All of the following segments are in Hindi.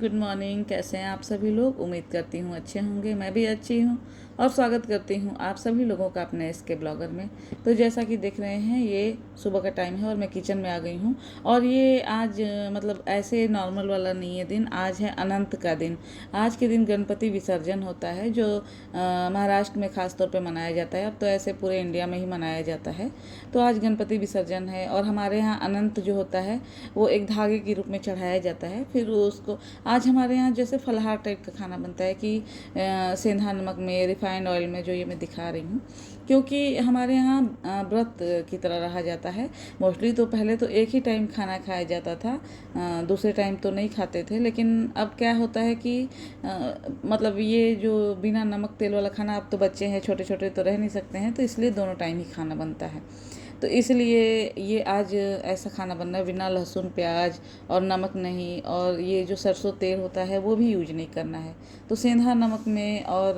Good morning. कैसे हैं आप सभी लोग? उम्मीद करती हूँ अच्छे होंगे। मैं भी अच्छी हूँ और स्वागत करती हूँ आप सभी लोगों का अपने इसके ब्लॉगर में। तो जैसा कि देख रहे हैं, ये सुबह का टाइम है और मैं किचन में आ गई हूँ। और ये आज मतलब ऐसे नॉर्मल वाला नहीं है दिन, आज है अनंत का दिन। आज के दिन गणपति विसर्जन होता है, जो महाराष्ट्र में ख़ास तौर पे मनाया जाता है। अब तो ऐसे पूरे इंडिया में ही मनाया जाता है। तो आज गणपति विसर्जन है और हमारे यहाँ अनंत जो होता है वो एक धागे के रूप में चढ़ाया जाता है। फिर उसको आज हमारे यहाँ जैसे फलाहार टाइप का खाना बनता है कि सेंधा नमक में, रिफाइंड ऑयल में, जो ये मैं दिखा रही हूँ, क्योंकि हमारे यहाँ व्रत की तरह रहा जाता है। मोस्टली तो पहले तो एक ही टाइम खाना खाया जाता था, दूसरे टाइम तो नहीं खाते थे। लेकिन अब क्या होता है कि मतलब ये जो बिना नमक तेल वाला खाना, अब तो बच्चे हैं छोटे छोटे तो रह नहीं सकते हैं, तो इसलिए दोनों टाइम ही खाना बनता है। तो इसलिए ये आज ऐसा खाना बन रहा है, बिना लहसुन प्याज और नमक नहीं, और ये जो सरसों तेल होता है वो भी यूज नहीं करना है। तो सेंधा नमक में और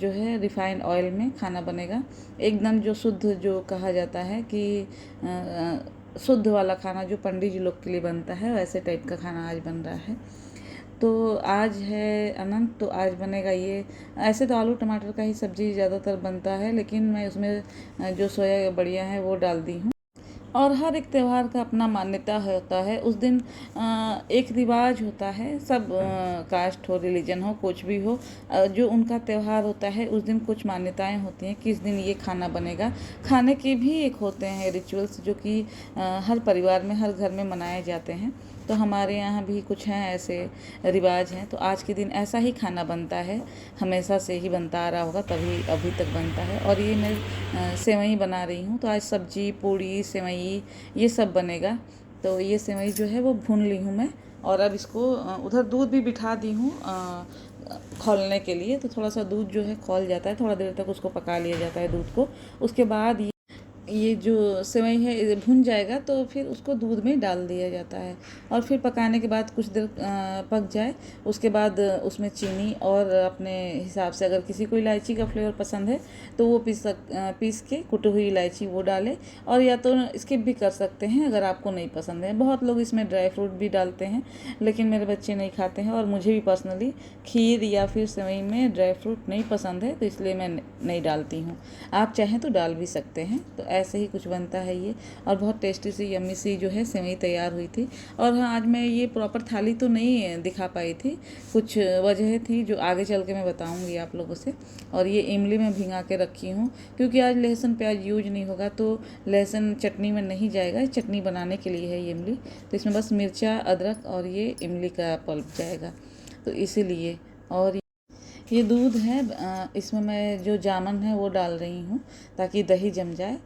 जो है रिफाइंड ऑयल में खाना बनेगा, एकदम जो शुद्ध, जो कहा जाता है कि शुद्ध वाला खाना जो पंडित जी लोग के लिए बनता है, वैसे टाइप का खाना आज बन रहा है। तो आज है अनंत, तो आज बनेगा ये। ऐसे तो आलू टमाटर का ही सब्ज़ी ज़्यादातर बनता है, लेकिन मैं उसमें जो सोया बड़ियाँ हैं वो डाल दी हूँ। और हर एक त्यौहार का अपना मान्यता होता है। उस दिन एक रिवाज होता है, सब कास्ट हो, रिलीजन हो, कुछ भी हो, जो उनका त्यौहार होता है उस दिन कुछ मान्यताएं होती हैं कि इस दिन ये खाना बनेगा। खाने के भी एक होते हैं रिचुअल्स, जो कि हर परिवार में, हर घर में मनाए जाते हैं। तो हमारे यहाँ भी कुछ हैं ऐसे रिवाज हैं। तो आज के दिन ऐसा ही खाना बनता है, हमेशा से ही बनता आ रहा होगा, तभी अभी तक बनता है। और ये मैं सेवई बना रही हूँ। तो आज सब्जी, पूड़ी, सेवई ये सब बनेगा। तो ये सेवई जो है वो भून ली हूँ मैं, और अब इसको उधर दूध भी बिठा दी हूँ खौलने के लिए। तो थोड़ा सा दूध जो है खौल जाता है, थोड़ा देर तक उसको पका लिया जाता है दूध को। उसके बाद ये जो सेवई है ये भुन जाएगा, तो फिर उसको दूध में डाल दिया जाता है। और फिर पकाने के बाद कुछ देर पक जाए, उसके बाद उसमें चीनी और अपने हिसाब से, अगर किसी को इलायची का फ्लेवर पसंद है तो वो पीस के कुटी हुई इलायची वो डाले, और या तो स्किप भी कर सकते हैं अगर आपको नहीं पसंद है। बहुत लोग इसमें ड्राई फ्रूट भी डालते हैं, लेकिन मेरे बच्चे नहीं खाते हैं, और मुझे भी पर्सनली खीर या फिर सेवई में ड्राई फ्रूट नहीं पसंद है, तो इसलिए मैं नहीं डालती हूँ। आप चाहें तो डाल भी सकते हैं। तो ऐसे ही कुछ बनता है ये, और बहुत टेस्टी सी, यम्मी सी जो है सेवई तैयार हुई थी। और हाँ, आज मैं ये प्रॉपर थाली तो नहीं दिखा पाई थी, कुछ वजह थी जो आगे चल के मैं बताऊंगी आप लोगों से। और ये इमली में भिंगा के रखी हूँ, क्योंकि आज लहसुन प्याज यूज नहीं होगा, तो लहसुन चटनी में नहीं जाएगा, चटनी बनाने के लिए है ये इमली। तो इसमें बस मिर्चा, अदरक और ये इमली का पल्प जाएगा, तो इसीलिए। और ये दूध है, इसमें मैं जो जामन है वो डाल रही हूँ ताकि दही जम जाए।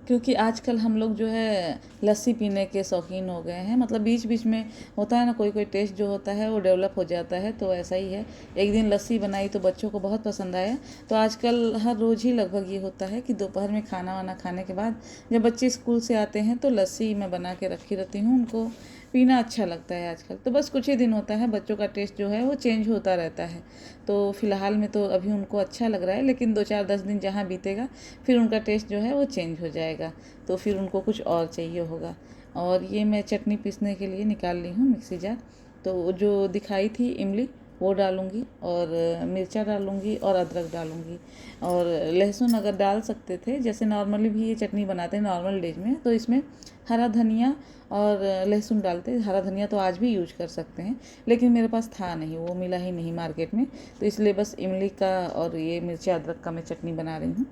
क्योंकि आजकल हम लोग जो है लस्सी पीने के शौकीन हो गए हैं। मतलब बीच बीच में होता है ना, कोई कोई टेस्ट जो होता है वो डेवलप हो जाता है, तो ऐसा ही है। एक दिन लस्सी बनाई तो बच्चों को बहुत पसंद आया। तो आजकल हर रोज़ ही लगभग ये होता है कि दोपहर में खाना वाना खाने के बाद जब बच्चे स्कूल से आते हैं तो लस्सी मैं बना के रखी रहती हूँ, उनको पीना अच्छा लगता है आजकल। तो बस कुछ ही दिन होता है, बच्चों का टेस्ट जो है वो चेंज होता रहता है। तो फ़िलहाल में तो अभी उनको अच्छा लग रहा है, लेकिन 2 4 10 दिन जहाँ बीतेगा फिर उनका टेस्ट जो है वो चेंज हो जाएगा, तो फिर उनको कुछ और चाहिए होगा। और ये मैं चटनी पीसने के लिए निकाल ली हूँ मिक्सी जार। तो जो दिखाई थी इमली वो डालूँगी, और मिर्चा डालूँगी, और अदरक डालूँगी, और लहसुन अगर डाल सकते थे, जैसे नॉर्मली भी ये चटनी बनाते हैं नॉर्मल डेज में, तो इसमें हरा धनिया और लहसुन डालते हैं। हरा धनिया तो आज भी यूज कर सकते हैं, लेकिन मेरे पास था नहीं, वो मिला ही नहीं मार्केट में, तो इसलिए बस इमली का और ये मिर्चा अदरक का मैं चटनी बना रही हूँ।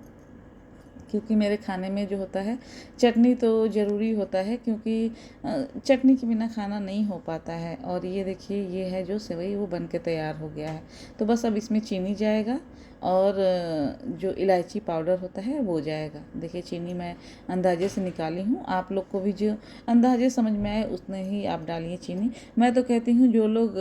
क्योंकि मेरे खाने में जो होता है चटनी तो ज़रूरी होता है, क्योंकि चटनी के बिना खाना नहीं हो पाता है। और ये देखिए, ये है जो सेवई वो बन के तैयार हो गया है। तो बस अब इसमें चीनी जाएगा, और जो इलायची पाउडर होता है वो जाएगा। देखिए चीनी मैं अंदाजे से निकाली हूँ, आप लोग को भी जो अंदाजे समझ में आए उतने ही आप डालिए चीनी। मैं तो कहती हूँ जो लोग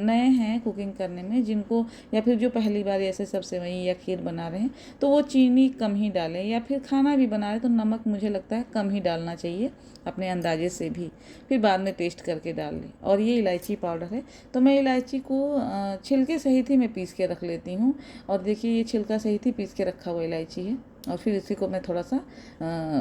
नए हैं कुकिंग करने में, जिनको, या फिर जो पहली बार ऐसे सब सेवई या खीर बना रहे हैं, तो वो चीनी कम ही डालें, या फिर खाना भी बना रहे तो नमक मुझे लगता है कम ही डालना चाहिए अपने अंदाजे से भी, फिर बाद में टेस्ट करके डाल लें। और ये इलायची पाउडर है, तो मैं इलायची को छिलके सहित ही मैं पीस के रख लेती हूँ। और देखिए ये छिलका सहित ही पीस के रखा हुआ इलायची है। और फिर इसी को मैं थोड़ा सा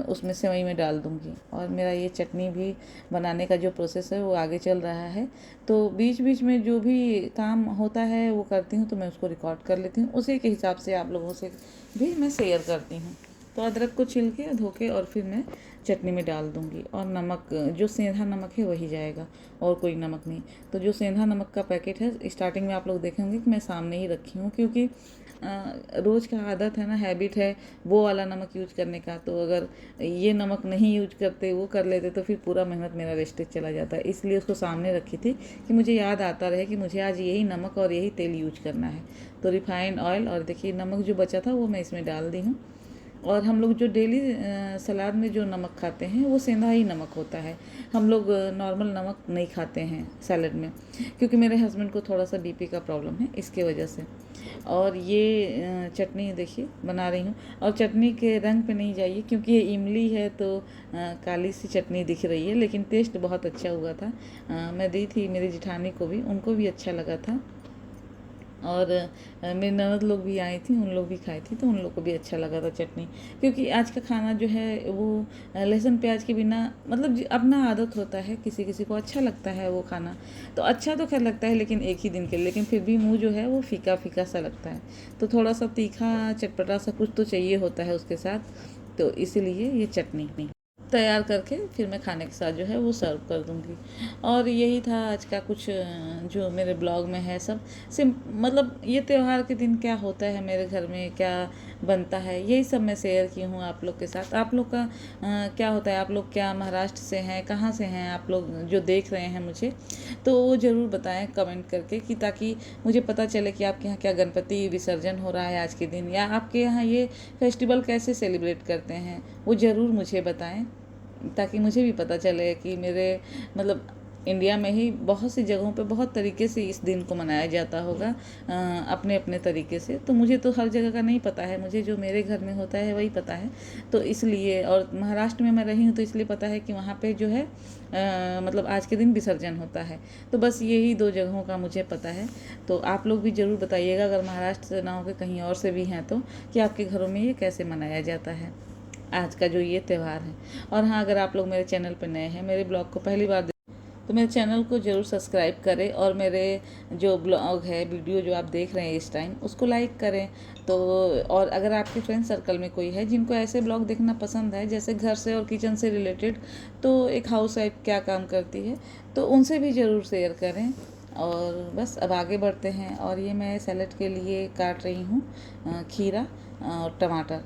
उसमें सेवई में डाल दूँगी। और मेरा ये चटनी भी बनाने का जो प्रोसेस है वो आगे चल रहा है। तो बीच बीच में जो भी काम होता है वो करती हूँ, तो मैं उसको रिकॉर्ड कर लेती हूँ, उसी के हिसाब से आप लोगों से भी मैं शेयर करती हूँ। तो अदरक को छिल के धो के और फिर मैं चटनी में डाल दूँगी। और नमक, जो सेंधा नमक है वही जाएगा, और कोई नमक नहीं। तो जो सेंधा नमक का पैकेट है, स्टार्टिंग में आप लोग देखेंगे कि मैं सामने ही रखी हूँ, क्योंकि रोज़ का आदत है ना, हैबिट है वो वाला नमक यूज करने का। तो अगर ये नमक नहीं यूज करते, वो कर लेते, तो फिर पूरा मेहनत मेरा वेस्टेज चला जाता है। इसलिए उसको सामने रखी थी कि मुझे याद आता रहे कि मुझे आज यही नमक और यही तेल यूज करना है। तो रिफाइंड ऑयल, और देखिए नमक जो बचा था वो मैं इसमें डाल दी हूँ। और हम लोग जो डेली सलाद में जो नमक खाते हैं वो सेंधा ही नमक होता है। हम लोग नॉर्मल नमक नहीं खाते हैं सैलड में, क्योंकि मेरे हस्बैंड को थोड़ा सा बीपी का प्रॉब्लम है, इसके वजह से। और ये चटनी देखिए बना रही हूँ। और चटनी के रंग पे नहीं जाइए, क्योंकि ये इमली है तो काली सी चटनी दिख रही है, लेकिन टेस्ट बहुत अच्छा हुआ था। मैं दी थी मेरी जेठानी को भी, उनको भी अच्छा लगा था। और मेरी ननद लोग भी आई थी, उन लोग भी खाई थी, तो उन लोग को भी अच्छा लगा था चटनी। क्योंकि आज का खाना जो है वो लहसुन प्याज के बिना, मतलब अपना आदत होता है, किसी किसी को अच्छा लगता है वो खाना। तो अच्छा तो खैर लगता है, लेकिन एक ही दिन के लिए, लेकिन फिर भी मुँह जो है वो फीका फीका सा लगता है। तो थोड़ा सा तीखा चटपटा सा कुछ तो चाहिए होता है उसके साथ। तो इसीलिए ये चटनी तैयार करके फिर मैं खाने के साथ जो है वो सर्व कर दूँगी। और यही था आज का कुछ जो मेरे ब्लॉग में है सब मतलब ये त्यौहार के दिन क्या होता है मेरे घर में, क्या बनता है, यही सब मैं शेयर की हूँ आप लोग के साथ। आप लोग का क्या होता है, आप लोग क्या महाराष्ट्र से हैं, कहाँ से हैं आप लोग जो देख रहे हैं मुझे, तो वो ज़रूर बताएं कमेंट करके, कि ताकि मुझे पता चले कि आपके यहाँ क्या गणपति विसर्जन हो रहा है आज के दिन, या आपके यहाँ ये फेस्टिवल कैसे सेलिब्रेट करते हैं, वो ज़रूर मुझे बताएं, ताकि मुझे भी पता चले कि मेरे मतलब इंडिया में ही बहुत सी जगहों पे बहुत तरीके से इस दिन को मनाया जाता होगा, अपने अपने तरीके से। तो मुझे तो हर जगह का नहीं पता है, मुझे जो मेरे घर में होता है वही पता है। तो इसलिए, और महाराष्ट्र में मैं रही हूँ तो इसलिए पता है कि वहाँ पे जो है मतलब आज के दिन विसर्जन होता है। तो बस यही 2 जगहों का मुझे पता है। तो आप लोग भी ज़रूर बताइएगा, अगर महाराष्ट्र से ना होकर कहीं और से भी हैं तो, कि आपके घरों में ये कैसे मनाया जाता है आज का जो ये त्यौहार है। और हाँ, अगर आप लोग मेरे चैनल पर नए हैं, मेरे ब्लॉग को पहली बार तो मेरे चैनल को ज़रूर सब्सक्राइब करें, और मेरे जो ब्लॉग है, वीडियो जो आप देख रहे हैं इस टाइम, उसको लाइक करें। तो और अगर आपके फ्रेंड सर्कल में कोई है जिनको ऐसे ब्लॉग देखना पसंद है, जैसे घर से और किचन से रिलेटेड, तो एक हाउस वाइफ क्या काम करती है, तो उनसे भी ज़रूर शेयर करें। और बस अब आगे बढ़ते हैं। और ये मैं सैलेड के लिए काट रही हूँ खीरा और टमाटर,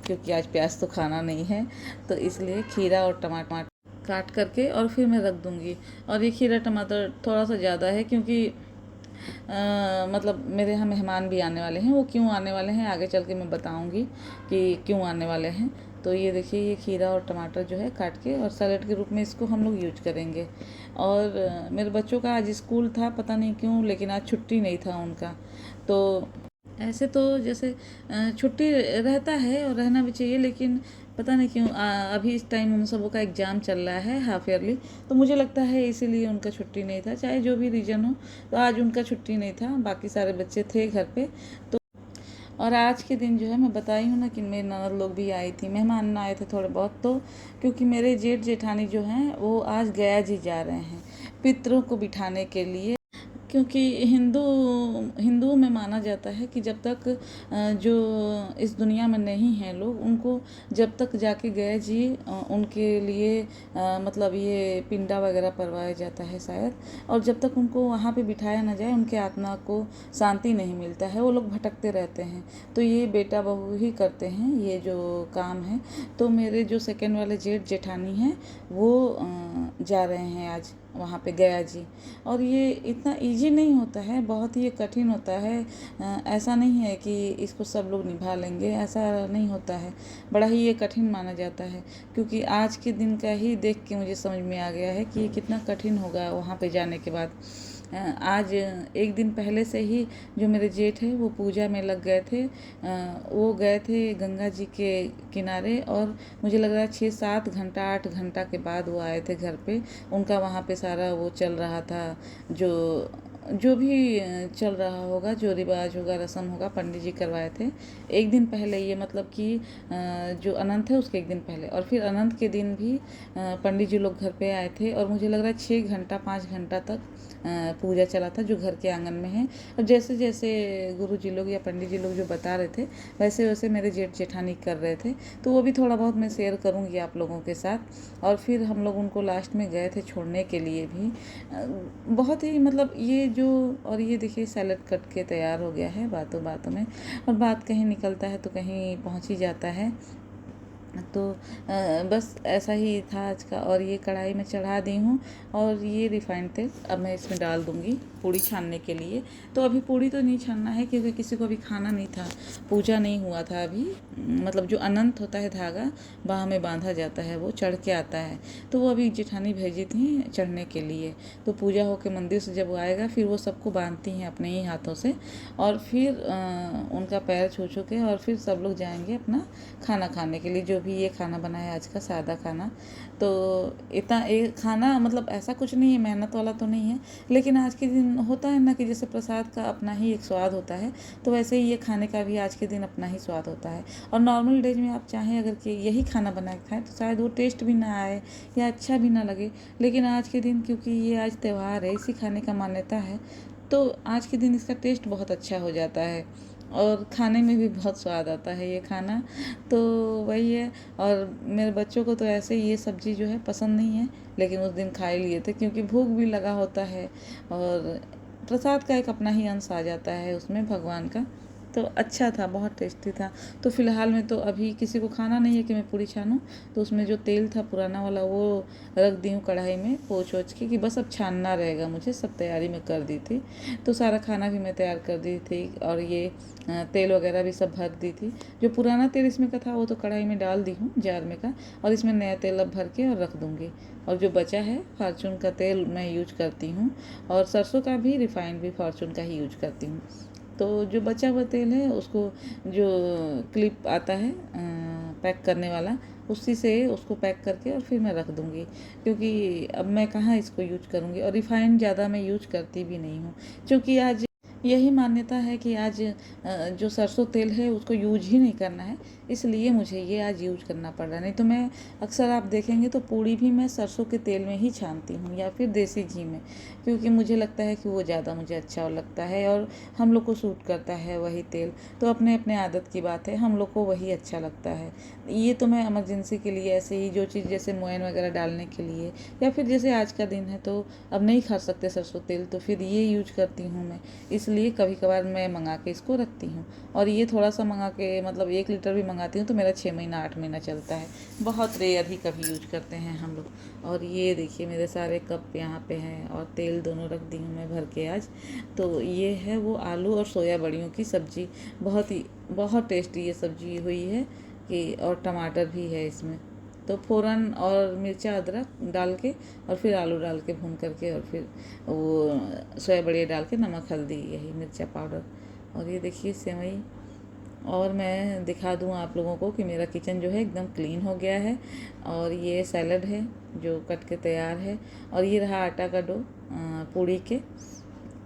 क्योंकि आज प्याज तो खाना नहीं है, तो इसलिए खीरा और टमाटर काट करके और फिर मैं रख दूँगी। और ये खीरा टमाटर थोड़ा सा ज़्यादा है, क्योंकि मतलब मेरे यहाँ मेहमान भी आने वाले हैं। वो क्यों आने वाले हैं आगे चल के मैं बताऊँगी कि क्यों आने वाले हैं। तो ये देखिए, ये खीरा और टमाटर जो है काट के, और सैलेड के रूप में इसको हम लोग यूज करेंगे। और मेरे बच्चों का आज स्कूल था, पता नहीं क्यों, लेकिन आज छुट्टी नहीं था उनका। तो ऐसे तो जैसे छुट्टी रहता है और रहना भी चाहिए, लेकिन पता नहीं क्यों अभी इस टाइम उन सबों का एग्ज़ाम चल रहा है हाफ ईयरली, तो मुझे लगता है इसीलिए उनका छुट्टी नहीं था। चाहे जो भी रीज़न हो, तो आज उनका छुट्टी नहीं था, बाकी सारे बच्चे थे घर पे। तो और आज के दिन जो है मैं बताई हूँ ना कि मेरी ननद लोग भी आई थी, मेहमान आए थे थोड़े बहुत। तो क्योंकि मेरे जेठ जेठानी जो हैं वो आज गया जी जा रहे हैं पितरों को बिठाने के लिए, क्योंकि हिंदुओं में माना जाता है कि जब तक जो इस दुनिया में नहीं हैं लोग, उनको जब तक जाके गए जी उनके लिए मतलब ये पिंडा वगैरह परवाया जाता है शायद। और जब तक उनको वहाँ पे बिठाया ना जाए, उनके आत्मा को शांति नहीं मिलता है, वो लोग भटकते रहते हैं। तो ये बेटा बहू ही करते हैं ये जो काम है। तो मेरे जो सेकंड वाले जेठ जेठानी हैं वो जा रहे हैं आज वहाँ पे गया जी। और ये इतना इजी नहीं होता है, बहुत ही कठिन होता है। ऐसा नहीं है कि इसको सब लोग निभा लेंगे, ऐसा नहीं होता है। बड़ा ही ये कठिन माना जाता है, क्योंकि आज के दिन का ही देख के मुझे समझ में आ गया है कि ये कितना कठिन होगा वहाँ पे जाने के बाद। आज एक दिन पहले से ही जो मेरे जेठ है वो पूजा में लग गए थे। वो गए थे गंगा जी के किनारे, और मुझे लग रहा है 6-7 घंटा 8 घंटा के बाद वो आए थे घर पे। उनका वहाँ पे सारा वो चल रहा था, जो जो भी चल रहा होगा, जो रिवाज होगा, रस्म होगा, पंडित जी करवाए थे एक दिन पहले। ये मतलब कि जो अनंत है उसके एक दिन पहले, और फिर अनंत के दिन भी पंडित जी लोग घर पे आए थे, और मुझे लग रहा है 6 घंटा 5 घंटा तक पूजा चला था जो घर के आंगन में है। और जैसे जैसे गुरु जी लोग या पंडित जी लोग जो बता रहे थे वैसे वैसे मेरे जेठ जेठानी कर रहे थे, तो वो भी थोड़ा बहुत मैं शेयर करूँगी आप लोगों के साथ। और फिर हम लोग उनको लास्ट में गए थे छोड़ने के लिए भी। बहुत ही मतलब ये जो, और ये देखिए सैलेड कट के तैयार हो गया है बातों बातों में, और बात कहीं निकलता है तो कहीं पहुंच ही जाता है। तो बस ऐसा ही था आज का। और ये कढ़ाई में चढ़ा दी हूँ, और ये रिफाइंड तेल अब मैं इसमें डाल दूँगी पूड़ी छानने के लिए। तो अभी पूड़ी तो नहीं छानना है क्योंकि किसी को अभी खाना नहीं था, पूजा नहीं हुआ था अभी। मतलब जो अनंत होता है धागा बाह में बांधा जाता है वो चढ़ के आता है, तो वो अभी जेठानी भेजी थी चढ़ने के लिए। तो पूजा होके मंदिर से जब वो आएगा फिर वो सबको बांधती हैं अपने ही हाथों से, और फिर उनका पैर छू छू के और फिर सब लोग जाएंगे अपना खाना खाने के लिए। जो भी ये खाना बना है आज का सादा खाना, तो इतना एक खाना मतलब ऐसा कुछ नहीं है, मेहनत वाला तो नहीं है, लेकिन आज के दिन होता है ना कि जैसे प्रसाद का अपना ही एक स्वाद होता है, तो वैसे ही ये खाने का भी आज के दिन अपना ही स्वाद होता है। और नॉर्मल डेज में आप चाहें अगर कि यही खाना बना के खाएं तो शायद वो टेस्ट भी ना आए या अच्छा भी ना लगे, लेकिन आज के दिन क्योंकि ये आज त्यौहार है, इसी खाने का मान्यता है, तो आज के दिन इसका टेस्ट बहुत अच्छा हो जाता है और खाने में भी बहुत स्वाद आता है ये खाना। तो वही है। और मेरे बच्चों को तो ऐसे ये सब्ज़ी जो है पसंद नहीं है, लेकिन उस दिन खा ही लिए थे क्योंकि भूख भी लगा होता है, और प्रसाद का एक अपना ही अंश आ जाता है उसमें भगवान का। तो अच्छा था, बहुत टेस्टी था। तो फ़िलहाल में तो अभी किसी को खाना नहीं है कि मैं पूड़ी छानूँ, तो उसमें जो तेल था पुराना वाला वो रख दी हूँ कढ़ाई में पोंछ ओछ के, कि बस अब छानना रहेगा मुझे। सब तैयारी मैं कर दी थी, तो सारा खाना भी मैं तैयार कर दी थी, और ये तेल वगैरह भी सब भर दी थी। जो पुराना तेल इसमें का था वो तो कढ़ाई में डाल दी हूँ जार में का, और इसमें नया तेल अब भर के और रख दूँगी। और जो बचा है फॉर्चून का तेल मैं यूज करती हूँ, और सरसों का भी, रिफाइंड भी फॉर्चून का ही यूज करती हूँ। तो जो बचा हुआ तेल है उसको, जो क्लिप आता है पैक करने वाला, उसी से उसको पैक करके और फिर मैं रख दूँगी, क्योंकि अब मैं कहाँ इसको यूज करूँगी। और रिफाइंड ज़्यादा मैं यूज करती भी नहीं हूँ, क्योंकि आज यही मान्यता है कि आज जो सरसों तेल है उसको यूज ही नहीं करना है, इसलिए मुझे ये आज यूज करना पड़ रहा है। नहीं तो मैं अक्सर आप देखेंगे तो पूड़ी भी मैं सरसों के तेल में ही छानती हूँ या फिर देसी घी में, क्योंकि मुझे लगता है कि वो ज़्यादा मुझे अच्छा लगता है और हम लोग को सूट करता है वही तेल। तो अपने अपने आदत की बात है, हम लोग को वही अच्छा लगता है। ये तो मैं इमरजेंसी के लिए ऐसे ही जो चीज़ जैसे मोयन वगैरह डालने के लिए, या फिर जैसे आज का दिन है तो अब नहीं खा सकते सरसों तेल, तो फिर ये यूज करती हूँ मैं। इसलिए कभी कभार मैं मंगा के इसको रखती हूँ, और ये थोड़ा सा मंगा के मतलब 1 लीटर भी मंगाती हूँ तो मेरा 6 महीना 8 महीना चलता है। बहुत रेयर ही कभी यूज करते हैं हम लोग। और ये देखिए मेरे सारे कप यहाँ पे हैं, और तेल दोनों रख दी हूँ मैं भर के आज। तो ये है वो आलू और सोया बड़ियों की सब्ज़ी, बहुत टेस्टी ये सब्ज़ी हुई है कि, और टमाटर भी है इसमें। तो फ़ौरन और मिर्चा अदरक डाल के और फिर आलू डाल के भून करके, और फिर वो सोया बड़िया डाल के नमक हल्दी यही मिर्चा पाउडर। और ये देखिए सेवई। और मैं दिखा दूँ आप लोगों को कि मेरा किचन जो है एकदम क्लीन हो गया है। और ये सैलड है जो कट के तैयार है, और ये रहा आटा का डो पूड़ी के,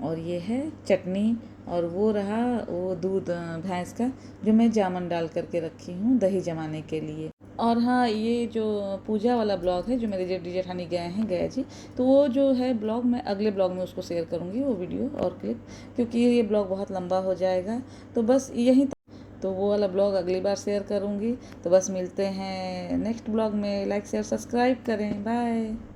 और ये है चटनी, और वो रहा वो दूध भैंस का जो मैं जामन डाल करके रखी हूँ दही जमाने के लिए। और हाँ, ये जो पूजा वाला ब्लॉग है जो मेरे जेठ जेठानी गए हैं गया जी, तो वो जो है ब्लॉग मैं अगले ब्लॉग में उसको शेयर करूँगी, वो वीडियो और क्लिप, क्योंकि ये ब्लॉग बहुत लंबा हो जाएगा। तो बस यही तो वो वाला ब्लॉग अगली बार शेयर करूँगी। तो बस मिलते हैं नेक्स्ट ब्लॉग में। लाइक शेयर सब्सक्राइब करें। बाय।